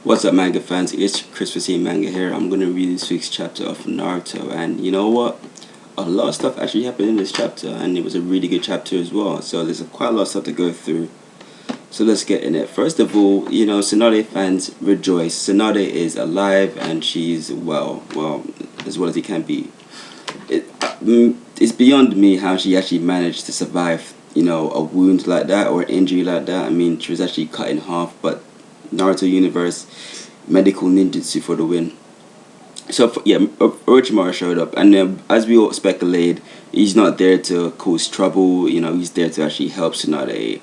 What's up, manga fans? It's Christmas Eve Manga here. I'm gonna read this week's chapter of Naruto, and you know what? A lot of stuff actually happened in this chapter, and it was a really good chapter as well. So there's quite a lot of stuff to go through. So let's get in it. First of all, Tsunade fans rejoice. Tsunade is alive and she's well, as well as he can be. It's beyond me how she actually managed to survive, a wound like that or an injury like that. I mean, she was actually cut in half, but Naruto universe, medical ninjutsu for the win. So yeah, Orochimaru showed up, and as we all speculated, he's not there to cause trouble. He's there to actually help Tsunade.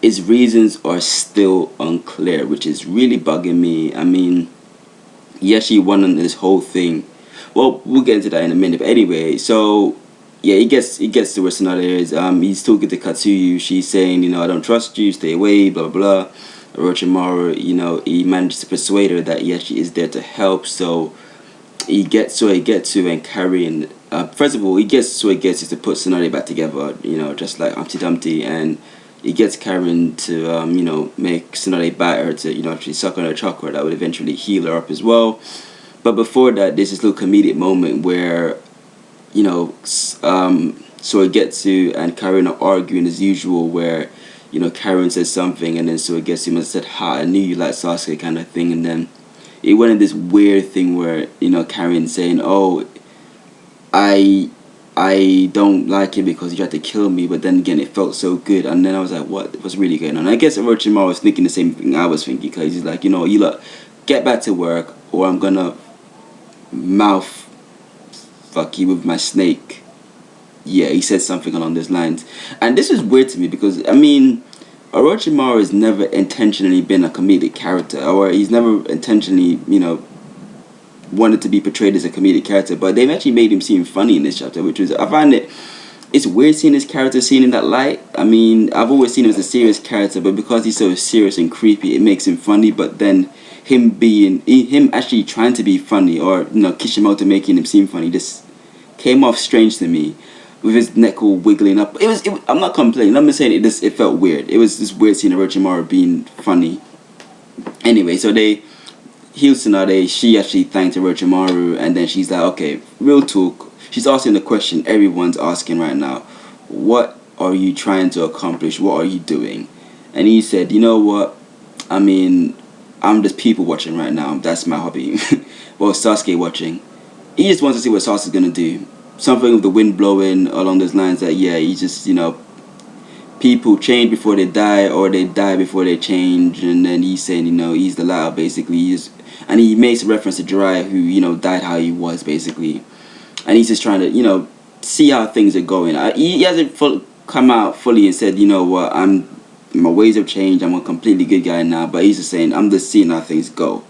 His reasons are still unclear, which is really bugging me. I mean, he actually won on this whole thing. Well, we'll get into that in a minute. But anyway, so yeah, he gets to where Tsunade is. He's talking to Katsuyu. She's saying, I don't trust you. Stay away. Blah blah blah. Orochimaru, he managed to persuade her that he actually is there to help. So he gets to and carrying. First of all, he gets to put Tsunade back together. Just like Humpty Dumpty, and he gets Karen to make Tsunade bite her to actually suck on her chakra that would eventually heal her up as well. But before that, there's this little comedic moment where Soigetsu and Karen are arguing as usual, where Karen says something and then Soigetsu must have said, "Ha, I knew you like Sasuke," kind of thing, and then it went in this weird thing where Karen saying, "Oh, I I don't like him because he tried to kill me," but then again it felt so good, and then I was like, what was really going on? I guess Orochimaru was thinking the same thing I was thinking, because he's like, you lot, get back to work or I'm gonna mouth fuck you with my snake. Yeah, he said something along those lines. And this is weird to me because, I mean, Orochimaru has never intentionally been a comedic character, or he's never intentionally, wanted to be portrayed as a comedic character, but they've actually made him seem funny in this chapter, which was, I find it's weird seeing this character seen in that light. I mean, I've always seen him as a serious character, but because he's so serious and creepy, it makes him funny. But then him actually trying to be funny, or Kishimoto making him seem funny, just came off strange to me, with his neck all wiggling up. I'm not complaining. I'm not saying it felt weird. It was just weird seeing Orochimaru being funny. Anyway, so they healed Tsunade. She actually thanked Orochimaru, and then she's like, okay, real talk. She's asking the question everyone's asking right now. What are you trying to accomplish? What are you doing? And he said, you know what? I mean, I'm just people watching right now. That's my hobby. Well, Sasuke watching. He just wants to see what Sasuke's going to do. Something with the wind blowing along those lines that, yeah, he just, people change before they die, or they die before they change. And then he's saying, he's the latter, basically. And he makes a reference to Jiraiya, who, died how he was, basically. And he's just trying to, see how things are going. He hasn't come out fully and said, you know what, my ways have changed. I'm a completely good guy now. But he's just saying, I'm just seeing how things go.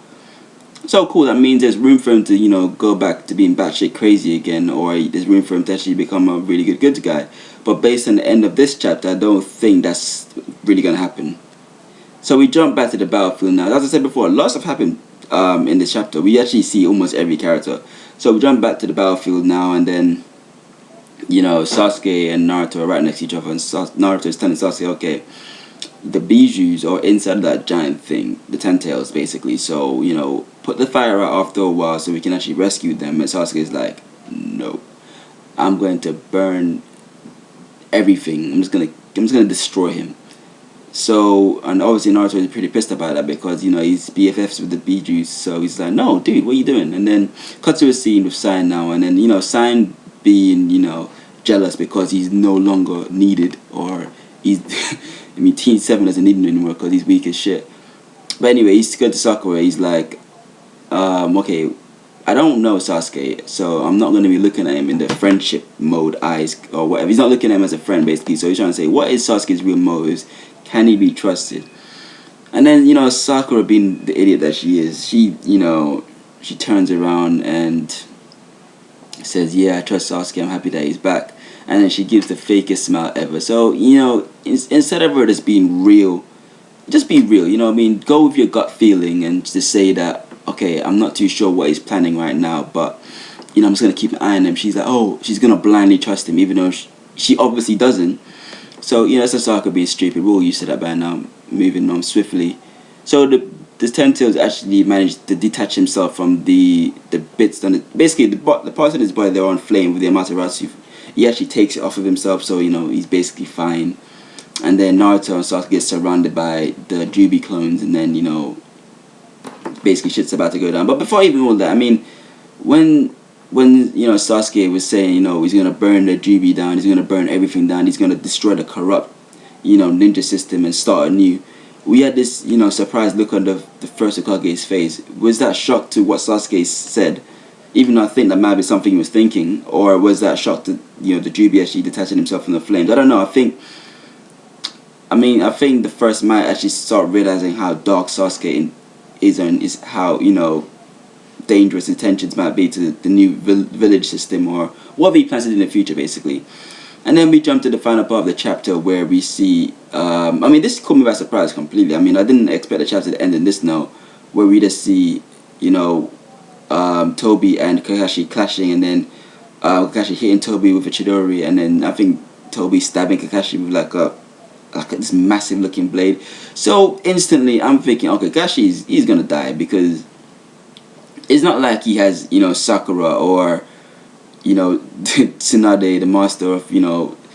So cool. That means there's room for him to, go back to being batshit crazy again, or there's room for him to actually become a really good guy. But based on the end of this chapter, I don't think that's really gonna happen. So we jump back to the battlefield now. As I said before, lots have happened in this chapter. We actually see almost every character. So we jump back to the battlefield now, and then Sasuke and Naruto are right next to each other, and Naruto is telling Sasuke, okay, the bijous are inside of that giant thing, the ten tails, basically. So put the fire out after a while so we can actually rescue them. And Sasuke is like, no, I'm going to burn everything. I'm just gonna destroy him. So, and obviously Naruto is pretty pissed about that, because he's BFFs with the bijus. So he's like, no, dude, what are you doing? And then cut to a scene with Sign now, and then Sign being jealous because he's no longer needed, or he's I mean, Teen 7 doesn't need him anymore because he's weak as shit. But anyway, he's going to Sakura. He's like, okay, I don't know Sasuke, so I'm not going to be looking at him in the friendship mode eyes or whatever. He's not looking at him as a friend, basically. So he's trying to say, what is Sasuke's real motives? Can he be trusted? And then, Sakura, being the idiot that she is, she turns around and says, yeah, I trust Sasuke. I'm happy that he's back. And then she gives the fakest smile ever. So, instead of her just being real, just be real, go with your gut feeling and just say that, okay, I'm not too sure what he's planning right now, but, I'm just going to keep an eye on him. She's like, oh, she's going to blindly trust him, even though she obviously doesn't. So, that's a Sakura being stupid. We're all used to that by now, moving on swiftly. So, the this Ten Tails actually managed to detach himself from the bits done. Basically, the parts of his body they're on flame with the Amaterasu. He actually takes it off of himself, so he's basically fine. And then Naruto and Sasuke get surrounded by the Jubi clones, and then basically shit's about to go down. But before even all that, I mean, when Sasuke was saying he's gonna burn the Jubi down, he's gonna burn everything down, he's gonna destroy the corrupt ninja system and start anew. We had this surprised look on the first Hokage's face. Was that shock to what Sasuke said? Even though I think that might be something he was thinking, or was that shock to the Jubi actually detaching himself from the flames? I don't know. I think the first might actually start realizing how dark Sasuke is, and is how dangerous intentions might be to the new village system, or what he plans to do in the future, basically. And then we jump to the final part of the chapter where we see this caught me by surprise completely. I didn't expect the chapter to end in this note, where we just see Toby and Kakashi clashing, and then Kakashi hitting Toby with a Chidori, and then I think Toby stabbing Kakashi with like this massive looking blade. So instantly I'm thinking, okay, Kakashi he's gonna die, because it's not like he has Sakura or Tsunade, the master of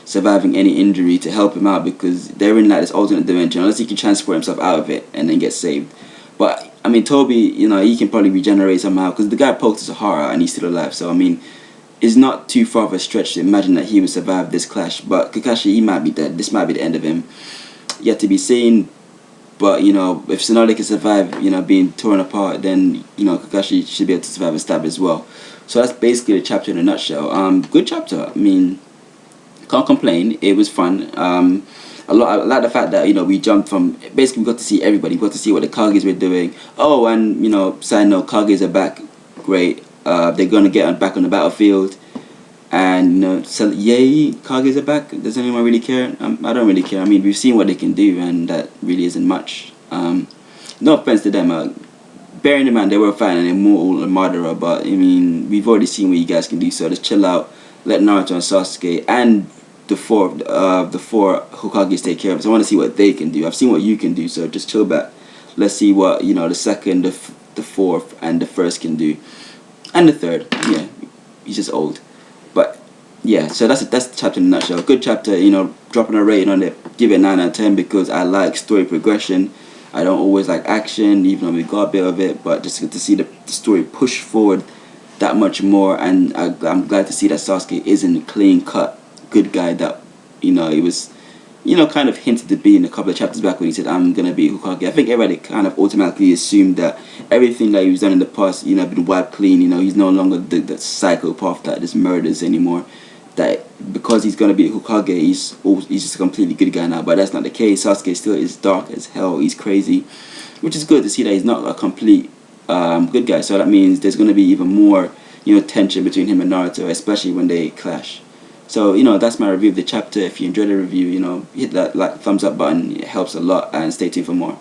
surviving any injury, to help him out, because they're in like this alternate dimension, unless he can transport himself out of it and then get saved. But Toby, he can probably regenerate somehow, because the guy poked Sahara and he's still alive. So it's not too far of a stretch to imagine that he would survive this clash. But Kakashi, he might be dead. This might be the end of him. Yet to be seen. But if Tsunade can survive being torn apart, then Kakashi should be able to survive a stab as well. So that's basically the chapter in a nutshell. Good chapter. Can't complain. It was fun. I like the fact that we jumped from, basically we got to see everybody. We got to see what the Kages were doing. Oh, and side note, Kages are back. Great. They're gonna get back on the battlefield, and so yay, Kages are back. Does anyone really care? I don't really care. We've seen what they can do, and that really isn't much. No offense to them. Bearing in mind they were fighting an immortal Madara, but we've already seen what you guys can do. So just chill out. Let Naruto and Sasuke and the four Hokages take care of us. I want to see what they can do. I've seen what you can do, so just chill back. Let's see what the second, the fourth, and the first can do, and the third. Yeah, he's just old, but yeah. So that's the chapter in a nutshell. Good chapter. Dropping a rating on it, give it 9 out of 10, because I like story progression. I don't always like action, even though we got a bit of it, but just to see the story push forward that much more, and I'm glad to see that Sasuke isn't a clean-cut good guy that he was kind of hinted to be in a couple of chapters back when he said, I'm gonna be Hokage. I think everybody kind of automatically assumed that everything that he's done in the past been wiped clean. He's no longer the psychopath that just murders anymore. That because he's gonna be Hokage, he's just a completely good guy now. But that's not the case. Sasuke still is dark as hell. He's crazy, which is good to see that he's not a complete good guy. So that means there's gonna be even more tension between him and Naruto, especially when they clash. So that's my review of the chapter. If you enjoyed the review, hit that thumbs up button. It helps a lot, and stay tuned for more.